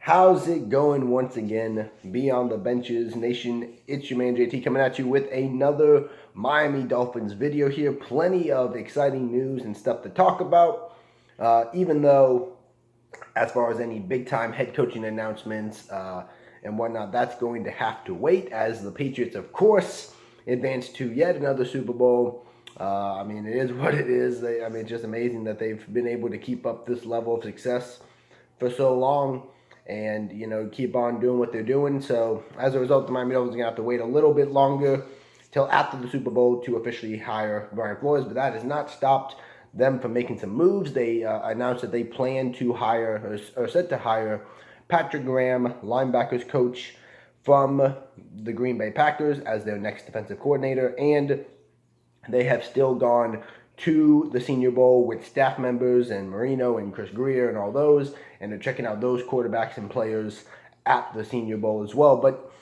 How's it going once again? Beyond the Benches Nation, it's your man JT coming at you with another Miami Dolphins video here. Plenty of exciting news and stuff to talk about. Even though, as far as any big time head coaching announcements and whatnot, that's going to have to wait as the Patriots, of course, advance to yet another Super Bowl. It is what it is. It's just amazing that they've been able to keep up this level of success for so long and keep on doing what they're doing. So as a result, the Miami Dolphins are gonna have to wait a little bit longer till after the Super Bowl to officially hire Brian Flores, but that has not stopped them from making some moves. They announced that they plan to hire or set to hire Patrick Graham, linebackers coach from the Green Bay Packers, as their next defensive coordinator, and they have still gone to the Senior Bowl with staff members and Marino and Chris Greer and all those, and they're checking out those quarterbacks and players at the Senior Bowl as well. But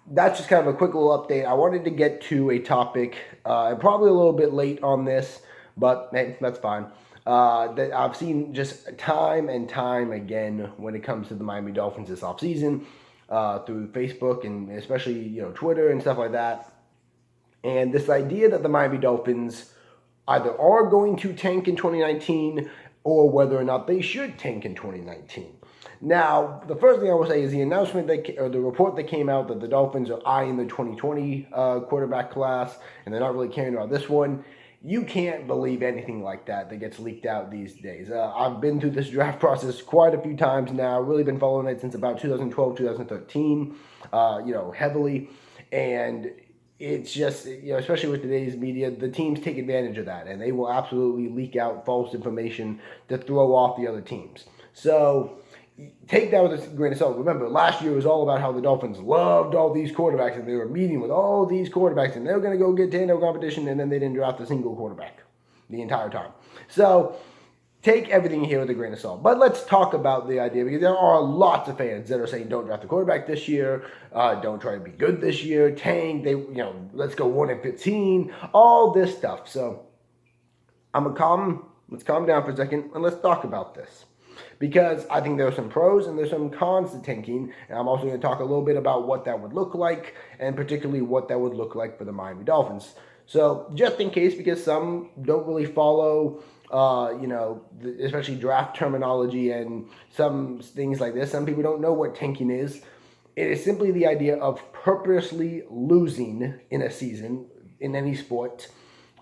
that's just kind of a quick little update. I wanted to get to a topic, probably a little bit late on this, but hey, that's fine. That I've seen just time and time again when it comes to the Miami Dolphins this offseason, through Facebook and especially Twitter and stuff like that. And this idea that the Miami Dolphins either are going to tank in 2019 or whether or not they should tank in 2019. Now, the first thing I will say is the announcement or the report that came out that the Dolphins are eyeing the 2020 quarterback class and they're not really caring about this one. You can't believe anything like that gets leaked out these days. I've been through this draft process quite a few times now, really been following it since about 2012, 2013, heavily. And it's just, especially with today's media, the teams take advantage of that, and they will absolutely leak out false information to throw off the other teams. So take that with a grain of salt. Remember, last year was all about how the Dolphins loved all these quarterbacks, and they were meeting with all these quarterbacks, and they were going to go get Tando competition, and then they didn't draft a single quarterback the entire time. So take everything here with a grain of salt. But let's talk about the idea, because there are lots of fans that are saying don't draft the quarterback this year, don't try to be good this year, tank, let's go 1-15, all this stuff. So let's calm down for a second and let's talk about this. Because I think there are some pros and there's some cons to tanking, and I'm also going to talk a little bit about what that would look like, and particularly what that would look like for the Miami Dolphins. So just in case, because some don't really follow especially draft terminology and some things like this. Some people don't know what tanking is. It is simply the idea of purposely losing in a season in any sport.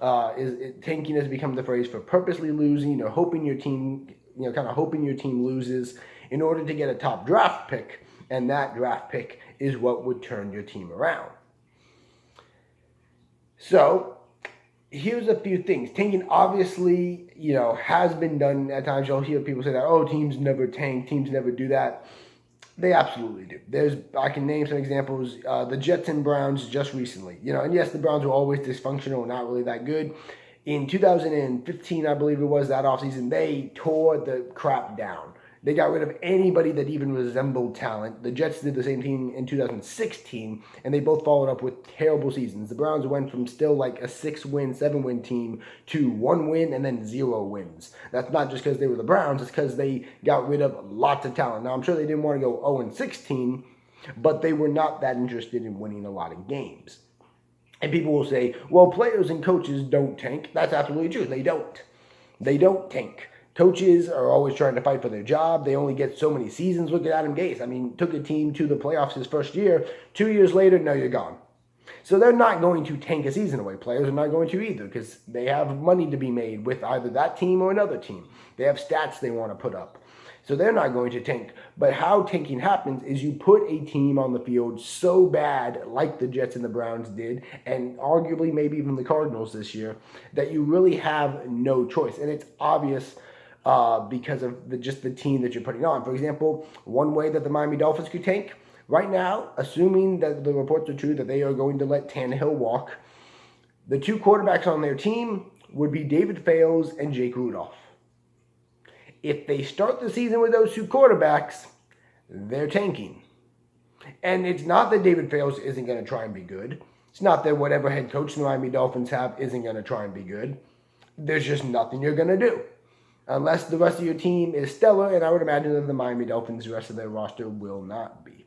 Tanking has become the phrase for purposely losing or hoping your team, hoping your team loses in order to get a top draft pick, and that draft pick is what would turn your team around. So here's a few things. Tanking obviously, has been done at times. You'll hear people say that, oh, teams never tank, teams never do that. They absolutely do. I can name some examples. The Jets and Browns just recently, and yes, the Browns were always dysfunctional, not really that good. In 2015, I believe it was, that offseason, they tore the crap down. They got rid of anybody that even resembled talent. The Jets did the same thing in 2016, and they both followed up with terrible seasons. The Browns went from still like a 6-win, 7-win team to 1 win and then 0 wins. That's not just because they were the Browns. It's because they got rid of lots of talent. Now, I'm sure they didn't want to go 0-16, but they were not that interested in winning a lot of games. And people will say, well, players and coaches don't tank. That's absolutely true. They don't. They don't tank. Coaches are always trying to fight for their job. They only get so many seasons. Look at Adam Gase. Took a team to the playoffs his first year. 2 years later, no, you're gone. So they're not going to tank a season away. Players are not going to either, because they have money to be made with either that team or another team. They have stats they want to put up. So they're not going to tank. But how tanking happens is you put a team on the field so bad, like the Jets and the Browns did, and arguably maybe even the Cardinals this year, that you really have no choice. And it's obvious because of just the team that you're putting on. For example, one way that the Miami Dolphins could tank right now, assuming that the reports are true that they are going to let Tannehill walk, the 2 quarterbacks on their team would be David Fales and Jake Rudolph. If they start the season with those 2 quarterbacks, they're tanking. And it's not that David Fales isn't going to try and be good. It's not that whatever head coach the Miami Dolphins have isn't going to try and be good. There's just nothing you're going to do. unless the rest of your team is stellar, and I would imagine that the Miami Dolphins, the rest of their roster, will not be.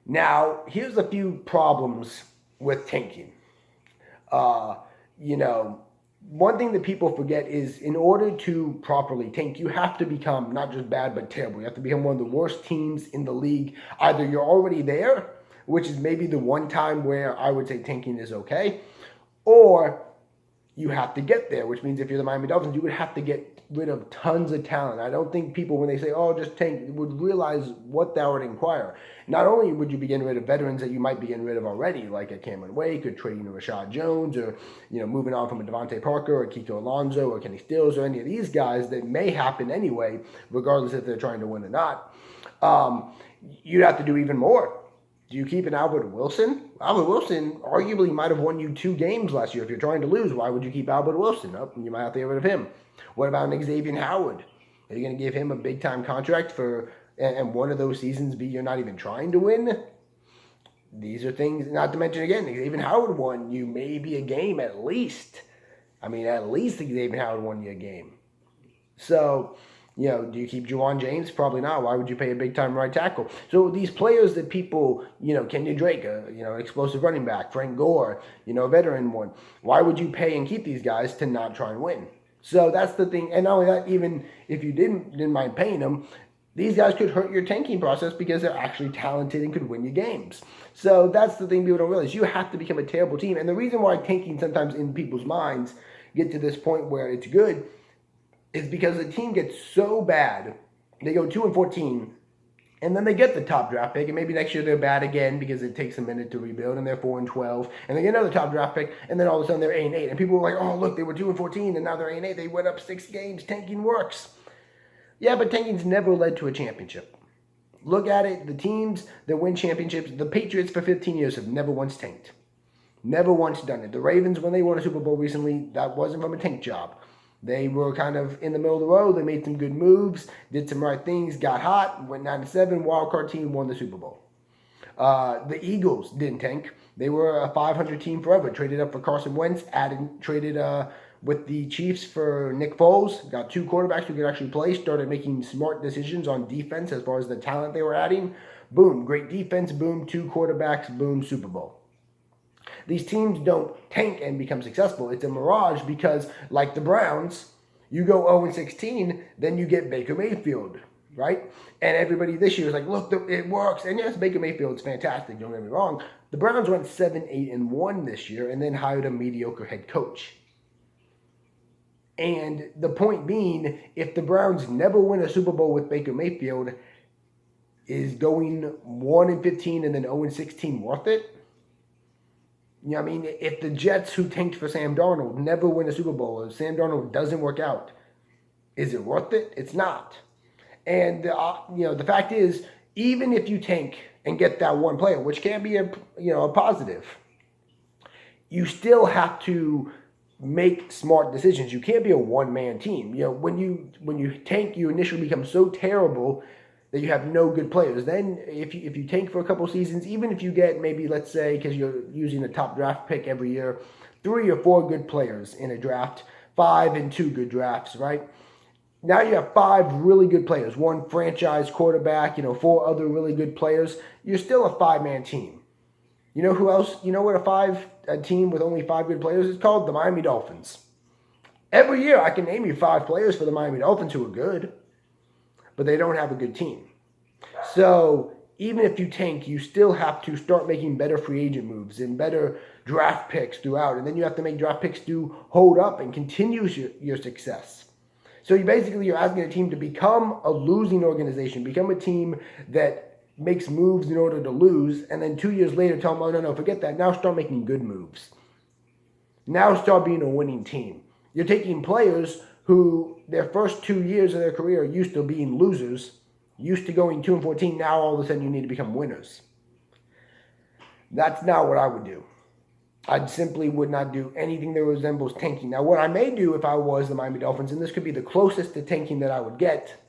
Now, here's a few problems with tanking. You know, one thing that people forget is in order to properly tank, you have to become not just bad, but terrible. You have to become one of the worst teams in the league. Either you're already there, which is maybe the one time where I would say tanking is okay, or you have to get there, which means if you're the Miami Dolphins, you would have to get rid of tons of talent. I don't think people, when they say, oh, just tank, would realize what that would require. Not only would you be getting rid of veterans that you might be getting rid of already, like a Cameron Wake, or trading a Rashad Jones, or moving on from a Devontae Parker, or Kiko Alonso, or Kenny Stills, or any of these guys that may happen anyway, regardless if they're trying to win or not. You'd have to do even more. Do you keep an Albert Wilson? Albert Wilson arguably might have won you 2 games last year. If you're trying to lose, why would you keep Albert Wilson? Oh, you might have to get rid of him. What about an Xavier Howard? Are you going to give him a big-time contract and one of those seasons be you're not even trying to win? These are things, not to mention again, Xavier Howard won you maybe a game at least. I mean, at least Xavier Howard won you a game. So, do you keep Juwan James? Probably not. Why would you pay a big-time right tackle? So these players that people, Kenyon Drake, explosive running back, Frank Gore, a veteran one. Why would you pay and keep these guys to not try and win? So that's the thing. And not only that, even if you didn't mind paying them, these guys could hurt your tanking process because they're actually talented and could win you games. So that's the thing people don't realize. You have to become a terrible team. And the reason why tanking sometimes in people's minds get to this point where it's good is because the team gets so bad, they go 2-14, and then they get the top draft pick, and maybe next year they're bad again because it takes a minute to rebuild, and they're 4-12, and they get another top draft pick, and then all of a sudden they're 8-8, and people are like, oh look, they were 2-14, and now they're 8-8. They went up 6 games. Tanking works. Yeah, but tanking's never led to a championship. Look at it. The teams that win championships, the Patriots for 15 years have never once tanked. Never once done it. The Ravens, when they won a Super Bowl recently, that wasn't from a tank job. They were kind of in the middle of the road. They made some good moves, did some right things, got hot, went 9-7, wildcard team, won the Super Bowl. The Eagles didn't tank. They were a 500 team forever. Traded up for Carson Wentz, traded with the Chiefs for Nick Foles, got 2 quarterbacks who could actually play, started making smart decisions on defense as far as the talent they were adding. Boom, great defense, boom, 2 quarterbacks, boom, Super Bowl. These teams don't tank and become successful. It's a mirage because, like the Browns, you go 0-16, then you get Baker Mayfield, right? And everybody this year is like, look, it works. And yes, Baker Mayfield's fantastic, don't get me wrong. The Browns went 7-8-1 this year and then hired a mediocre head coach. And the point being, if the Browns never win a Super Bowl with Baker Mayfield, is going 1-15 and then 0-16 worth it? I mean, if the Jets, who tanked for Sam Darnold, never win a Super Bowl, or Sam Darnold doesn't work out, is it worth it? It's not. And, the fact is, even if you tank and get that one player, which can be a positive, you still have to make smart decisions. You can't be a one-man team. When you tank, you initially become so terrible that you have no good players. Then if you tank for a couple seasons, even if you get maybe, let's say, because you're using a top draft pick every year, 3 or 4 good players in a draft, 5 and 2 good drafts, right? Now you have 5 really good players, 1 franchise quarterback, 4 other really good players. You're still a 5-man team. You know who else? You know what a team with only 5 good players is called? The Miami Dolphins. Every year I can name you 5 players for the Miami Dolphins who are good, but they don't have a good team. So even if you tank, you still have to start making better free agent moves and better draft picks throughout. And then you have to make draft picks to hold up and continue your success. So you're asking a team to become a losing organization, become a team that makes moves in order to lose, and then 2 years later tell them, oh, no, forget that. Now start making good moves. Now start being a winning team. You're taking players who their first 2 years of their career are used to being losers, used to going 2-14, now all of a sudden you need to become winners. That's not what I would do. I simply would not do anything that resembles tanking. Now, what I may do if I was the Miami Dolphins, and this could be the closest to tanking that I would get,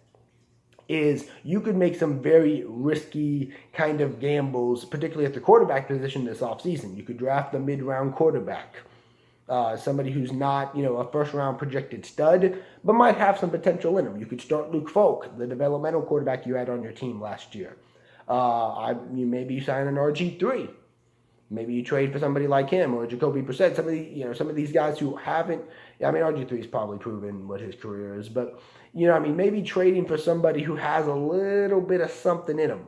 is you could make some very risky kind of gambles, particularly at the quarterback position this offseason. You could draft the mid-round quarterback. somebody who's not, a first-round projected stud, but might have some potential in him. You could start Luke Falk, the developmental quarterback you had on your team last year. Maybe you sign an RG3. Maybe you trade for somebody like him or Jacoby Brissett. Some of these guys who haven't. RG3 is probably proven what his career is, but maybe trading for somebody who has a little bit of something in him.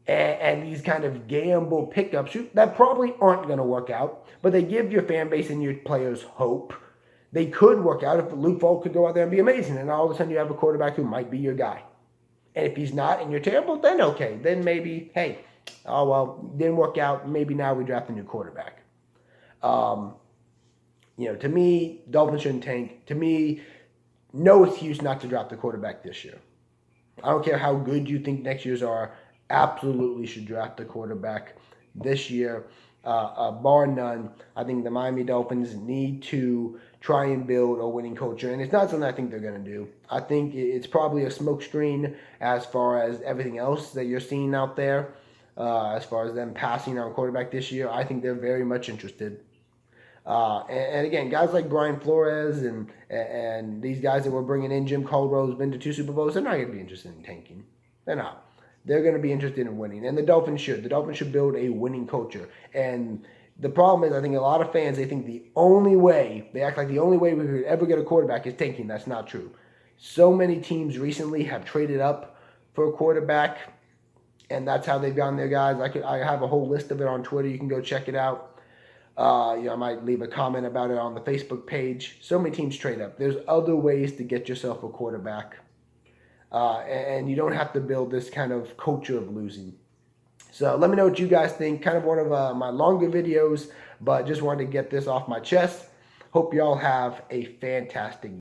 And these kind of gamble pickups that probably aren't going to work out, but they give your fan base and your players hope. They could work out if Luke Falk could go out there and be amazing, and all of a sudden you have a quarterback who might be your guy. And if he's not and you're terrible, then okay. Then maybe, hey, oh, well, didn't work out. Maybe now we draft a new quarterback. To me, Dolphins shouldn't tank. To me, no excuse not to draft the quarterback this year. I don't care how good you think next year's are. Absolutely should draft the quarterback this year, bar none. I think the Miami Dolphins need to try and build a winning culture, and it's not something I think they're going to do. I think it's probably a smokescreen as far as everything else that you're seeing out there, as far as them passing on quarterback this year. I think they're very much interested. And again, guys like Brian Flores and these guys that we're bringing in, Jim Caldwell, who's been to 2 Super Bowls, they're not going to be interested in tanking. They're not. They're going to be interested in winning. And the Dolphins should. The Dolphins should build a winning culture. And the problem is, I think a lot of fans, they think they act like the only way we could ever get a quarterback is tanking. That's not true. So many teams recently have traded up for a quarterback, and that's how they've gotten their guys. I have a whole list of it on Twitter. You can go check it out. I might leave a comment about it on the Facebook page. So many teams trade up. There's other ways to get yourself a quarterback. And you don't have to build this kind of culture of losing. So let me know what you guys think. Kind of one of my longer videos, but just wanted to get this off my chest. Hope you all have a fantastic day.